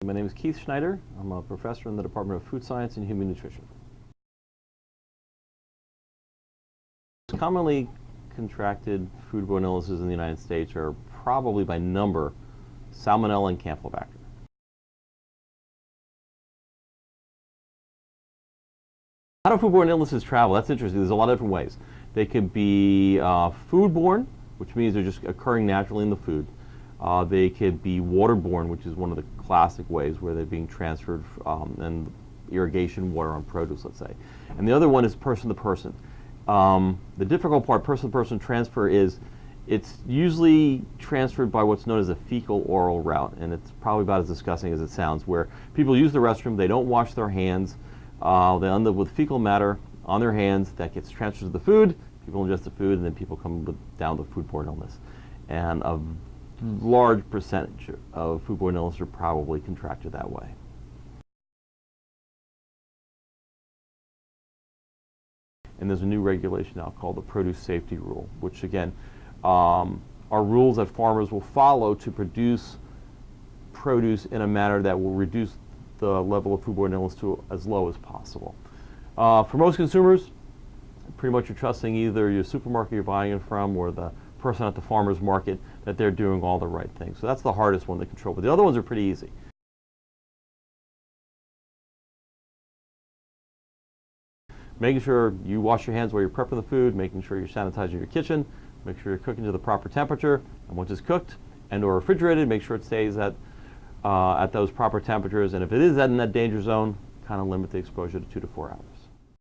My name is Keith Schneider. I'm a professor in the Department of Food Science and Human Nutrition. Commonly contracted foodborne illnesses in the United States are probably by number Salmonella and Campylobacter. How do foodborne illnesses travel? That's interesting. There's a lot of different ways. They could be foodborne, which means they're just occurring naturally in the food. They could be waterborne, which is one of the classic ways where they're being transferred and irrigation water on produce, let's say. And the other one is person to person. The difficult part, person to person transfer, is it's usually transferred by what's known as a fecal oral route, and it's probably about as disgusting as it sounds, where people use the restroom, they don't wash their hands, they end up with fecal matter on their hands that gets transferred to the food, people ingest the food, and then people come down with foodborne illness. And a large percentage of foodborne illness are probably contracted that way. And there's a new regulation now called the Produce Safety Rule, which again are rules that farmers will follow to produce produce in a manner that will reduce the level of foodborne illness to as low as possible. For most consumers, pretty much you're trusting either your supermarket you're buying it from or the person at the farmer's market that they're doing all the right things. So that's the hardest one to control, but the other ones are pretty easy. Making sure you wash your hands while you're prepping the food, making sure you're sanitizing your kitchen, make sure you're cooking to the proper temperature, and once it's cooked and or refrigerated, make sure it stays at those proper temperatures, and if it is in that danger zone, kind of limit the exposure to 2 to 4 hours.